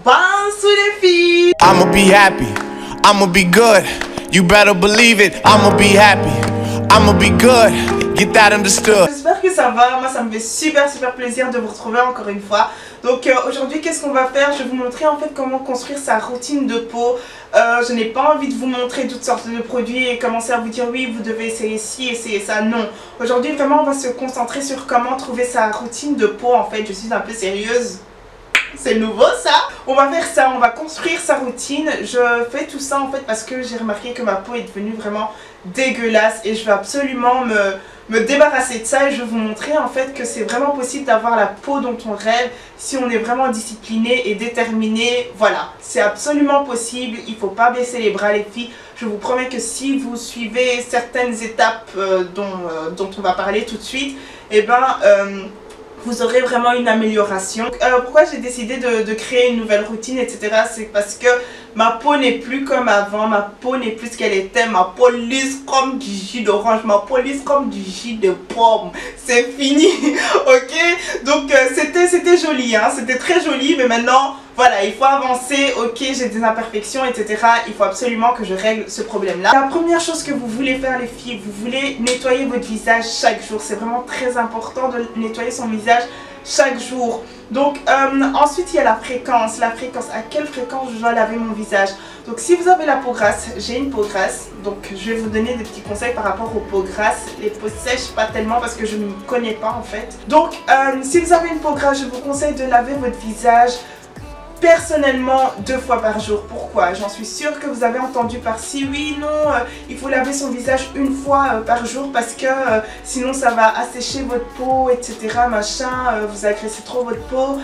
Avance les filles. I'ma be happy, I'ma be good. You better believe it, I'ma be happy, I'ma be good. Get that understood. J'espère que ça va, moi ça me fait super plaisir de vous retrouver encore une fois. Donc aujourd'hui qu'est-ce qu'on va faire? Je vais vous montrer en fait comment construire sa routine de peau. Je n'ai pas envie de vous montrer toutes sortes de produits et commencer à vous dire oui vous devez essayer ci, essayer ça, non. Aujourd'hui vraiment on va se concentrer sur comment trouver sa routine de peau en fait. Je suis un peu sérieuse. C'est nouveau ça. On va faire ça, on va construire sa routine. Je fais tout ça en fait parce que j'ai remarqué que ma peau est devenue vraiment dégueulasse et je veux absolument me débarrasser de ça et je vais vous montrer en fait que c'est vraiment possible d'avoir la peau dont on rêve si on est vraiment discipliné et déterminé. Voilà, c'est absolument possible, il ne faut pas baisser les bras les filles. Je vous promets que si vous suivez certaines étapes dont on va parler tout de suite, et vous aurez vraiment une amélioration. Pourquoi j'ai décidé de créer une nouvelle routine, etc. C'est parce que ma peau n'est plus comme avant, ma peau n'est plus ce qu'elle était, ma peau lisse comme du jus d'orange, ma peau lisse comme du jus de pomme. C'est fini, ok? Donc c'était joli, hein? C'était très joli, mais maintenant... Voilà, il faut avancer, ok, j'ai des imperfections, etc. Il faut absolument que je règle ce problème-là. La première chose que vous voulez faire les filles, vous voulez nettoyer votre visage chaque jour. C'est vraiment très important de nettoyer son visage chaque jour. Donc ensuite il y a la fréquence. La fréquence, à quelle fréquence je dois laver mon visage? Donc si vous avez la peau grasse, j'ai une peau grasse. Donc je vais vous donner des petits conseils par rapport aux peaux grasses. Les peaux sèches pas tellement parce que je ne m'y connais pas en fait. Donc si vous avez une peau grasse, je vous conseille de laver votre visage personnellement 2 fois par jour. Pourquoi? J'en suis sûre que vous avez entendu par-ci, oui, non, il faut laver son visage 1 fois par jour parce que sinon ça va assécher votre peau, etc. Machin, vous agressez trop votre peau.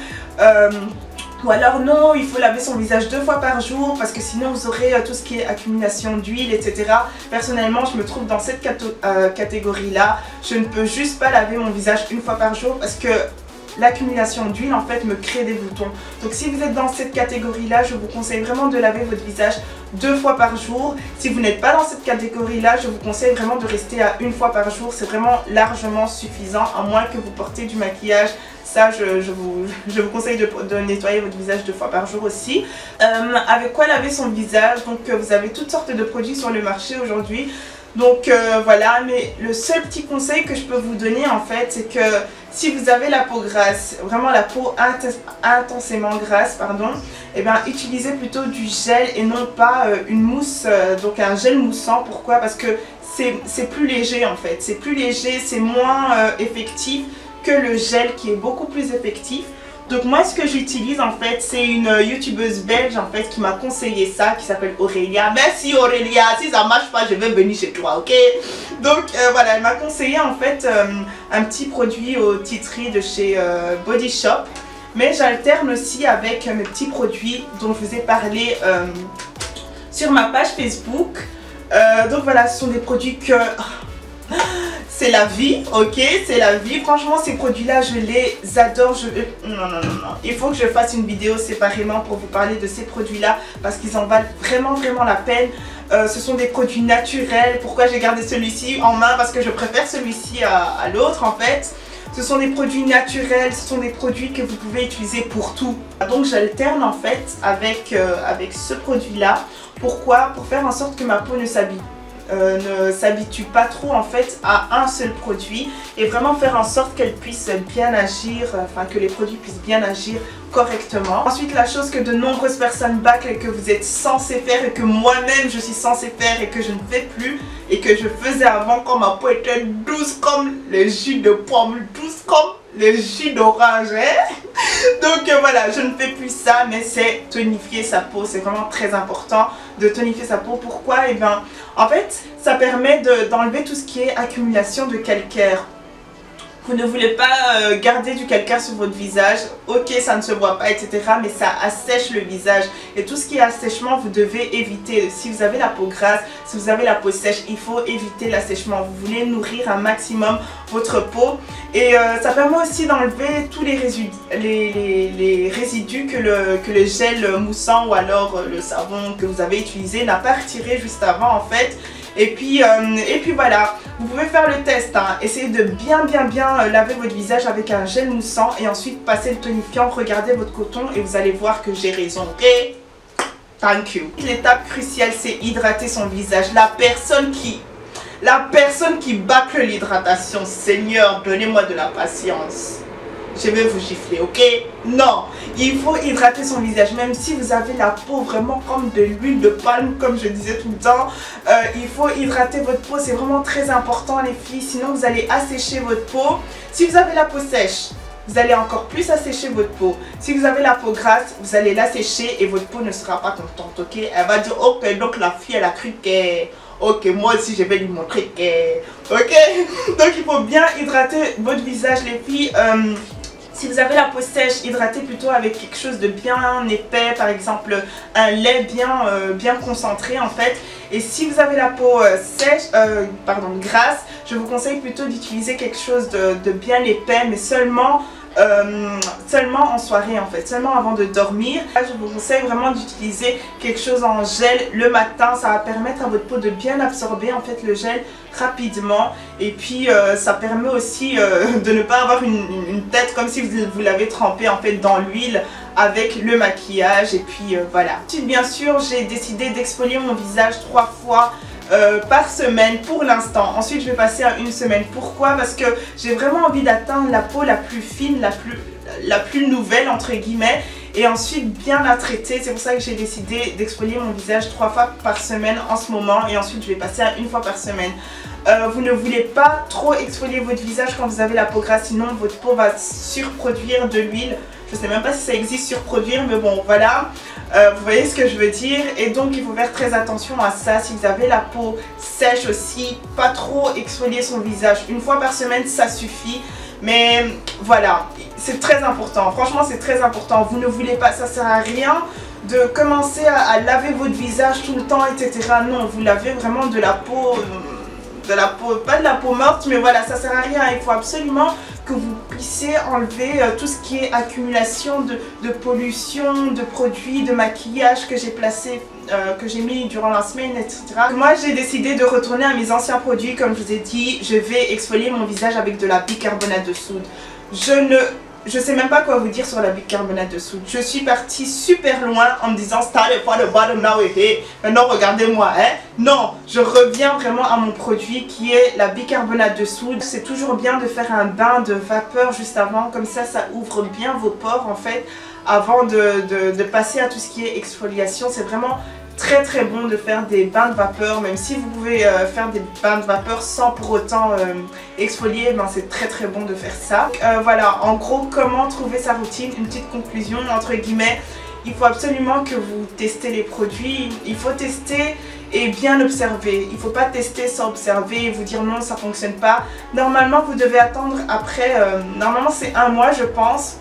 Ou alors non, il faut laver son visage 2 fois par jour parce que sinon vous aurez tout ce qui est accumulation d'huile, etc. Personnellement, je me trouve dans cette catégorie-là. Je ne peux juste pas laver mon visage 1 fois par jour parce que l'accumulation d'huile en fait me crée des boutons. Donc si vous êtes dans cette catégorie là, je vous conseille vraiment de laver votre visage 2 fois par jour. Si vous n'êtes pas dans cette catégorie là, je vous conseille vraiment de rester à 1 fois par jour. C'est vraiment largement suffisant, à moins que vous portez du maquillage. Ça je vous conseille de nettoyer votre visage 2 fois par jour aussi. Avec quoi laver son visage? Donc vous avez toutes sortes de produits sur le marché aujourd'hui. Donc voilà, mais le seul petit conseil que je peux vous donner en fait, c'est que si vous avez la peau grasse, vraiment la peau intensément grasse, pardon, et bien utilisez plutôt du gel et non pas une mousse, donc un gel moussant. Pourquoi? Parce que c'est plus léger en fait, c'est plus léger, c'est moins effectif que le gel qui est beaucoup plus effectif. Donc moi ce que j'utilise en fait, c'est une youtubeuse belge en fait qui m'a conseillé ça, qui s'appelle Aurélia. Merci Aurélia, si ça marche pas je vais venir chez toi, ok? Donc voilà, elle m'a conseillé en fait un petit produit au titri de chez Body Shop. Mais j'alterne aussi avec mes petits produits dont je vous ai parlé sur ma page Facebook. Donc voilà, ce sont des produits que... c'est la vie, ok, c'est la vie. Franchement ces produits là je les adore. Non, il faut que je fasse une vidéo séparément pour vous parler de ces produits là parce qu'ils en valent vraiment la peine. Ce sont des produits naturels. Pourquoi j'ai gardé celui-ci en main? Parce que je préfère celui-ci à l'autre en fait. Ce sont des produits naturels, ce sont des produits que vous pouvez utiliser pour tout. Donc j'alterne en fait avec ce produit là. Pourquoi? Pour faire en sorte que ma peau ne s'habitue pas trop en fait à un seul produit et vraiment faire en sorte qu'elle puisse bien agir, enfin que les produits puissent bien agir correctement. Ensuite, la chose que de nombreuses personnes bâclent et que vous êtes censé faire et que moi-même je suis censée faire et que je ne fais plus et que je faisais avant quand ma peau était douce comme le jus de pomme, douce comme le jus d'orange, hein? Donc voilà, je ne fais plus ça, mais c'est tonifier sa peau. C'est vraiment très important de tonifier sa peau. Pourquoi? Et bien, en fait, ça permet d'enlever tout ce qui est accumulation de calcaire. Vous ne voulez pas garder du calcaire sur votre visage, ok ça ne se voit pas etc, mais ça assèche le visage et tout ce qui est assèchement vous devez éviter. Si vous avez la peau grasse, si vous avez la peau sèche, il faut éviter l'assèchement. Vous voulez nourrir un maximum votre peau et ça permet aussi d'enlever tous les résidus que le gel moussant ou alors le savon que vous avez utilisé n'a pas retiré juste avant en fait. Et puis voilà, vous pouvez faire le test, hein. Essayez de bien laver votre visage avec un gel moussant et ensuite passer le tonifiant, regardez votre coton et vous allez voir que j'ai raison, ok? Thank you. L'étape cruciale, c'est hydrater son visage. La personne qui bâcle l'hydratation, Seigneur, donnez-moi de la patience. Je vais vous gifler, ok? Non, il faut hydrater son visage. Même si vous avez la peau vraiment comme de l'huile de palme, comme je disais tout le temps, il faut hydrater votre peau. C'est vraiment très important, les filles. Sinon, vous allez assécher votre peau. Si vous avez la peau sèche, vous allez encore plus assécher votre peau. Si vous avez la peau grasse, vous allez l'assécher et votre peau ne sera pas contente, ok? Elle va dire, ok, donc la fille, elle a cru que... Ok, moi aussi, je vais lui montrer que... Ok? Donc, il faut bien hydrater votre visage, les filles. Si vous avez la peau sèche, hydratez plutôt avec quelque chose de bien épais, par exemple un lait bien concentré en fait. Et si vous avez la peau grasse, je vous conseille plutôt d'utiliser quelque chose de bien épais, mais seulement en soirée en fait, seulement avant de dormir. Là, je vous conseille vraiment d'utiliser quelque chose en gel le matin. Ça va permettre à votre peau de bien absorber en fait le gel rapidement et puis ça permet aussi de ne pas avoir une tête comme si vous l'avez trempé en fait dans l'huile avec le maquillage et puis voilà. Ensuite bien sûr j'ai décidé d'exfolier mon visage 3 fois par semaine pour l'instant. Ensuite je vais passer à 1 semaine. Pourquoi? Parce que j'ai vraiment envie d'atteindre la peau la plus fine, la plus nouvelle entre guillemets, et ensuite bien la traiter. C'est pour ça que j'ai décidé d'exfolier mon visage 3 fois par semaine en ce moment et ensuite je vais passer à 1 fois par semaine. Vous ne voulez pas trop exfolier votre visage quand vous avez la peau grasse, sinon votre peau va surproduire de l'huile. Je sais même pas si ça existe surproduire, mais bon voilà, vous voyez ce que je veux dire. Et donc il faut faire très attention à ça. Si vous avez la peau sèche aussi, pas trop exfolier son visage. 1 fois par semaine ça suffit. Mais voilà, c'est très important, franchement c'est très important. Vous ne voulez pas, ça sert à rien de commencer à laver votre visage tout le temps, etc. Non, vous lavez vraiment de la peau, pas de la peau morte, mais voilà, ça sert à rien. Il faut absolument que vous puissiez enlever tout ce qui est accumulation de pollution, de produits, de maquillage que j'ai placé, que j'ai mis durant la semaine, etc. Moi j'ai décidé de retourner à mes anciens produits. Comme je vous ai dit, je vais exfolier mon visage avec de la bicarbonate de soude. Je sais même pas quoi vous dire sur la bicarbonate de soude. Je suis partie super loin en me disant start for the bottom now et maintenant regardez-moi, hein. Non, je reviens vraiment à mon produit qui est la bicarbonate de soude. C'est toujours bien de faire un bain de vapeur juste avant, comme ça ouvre bien vos pores en fait avant de passer à tout ce qui est exfoliation. C'est vraiment très bon de faire des bains de vapeur, même si vous pouvez faire des bains de vapeur sans pour autant exfolier, ben c'est très bon de faire ça. Voilà, en gros, comment trouver sa routine, une petite conclusion entre guillemets. Il faut absolument que vous testez les produits, il faut tester et bien observer. Il ne faut pas tester sans observer et vous dire non ça fonctionne pas. Normalement vous devez attendre après, normalement c'est 1 mois je pense.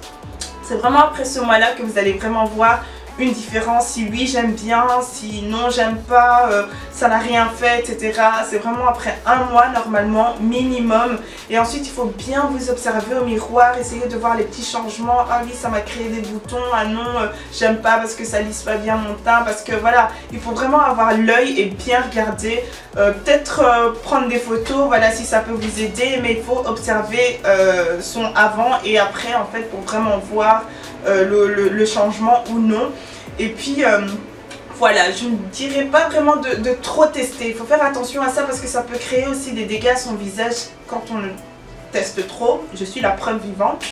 C'est vraiment après ce mois là que vous allez vraiment voir une différence, si oui j'aime bien, si non j'aime pas, ça n'a rien fait, etc. C'est vraiment après 1 mois normalement minimum. Et ensuite il faut bien vous observer au miroir, essayer de voir les petits changements. Ah oui ça m'a créé des boutons, ah non j'aime pas parce que ça lisse pas bien mon teint, parce que voilà, il faut vraiment avoir l'œil et bien regarder, peut-être prendre des photos, voilà si ça peut vous aider, mais il faut observer son avant et après en fait pour vraiment voir le changement ou non. Et puis voilà, je ne dirais pas vraiment de trop tester. Il faut faire attention à ça parce que ça peut créer aussi des dégâts à son visage quand on le teste trop. Je suis la preuve vivante.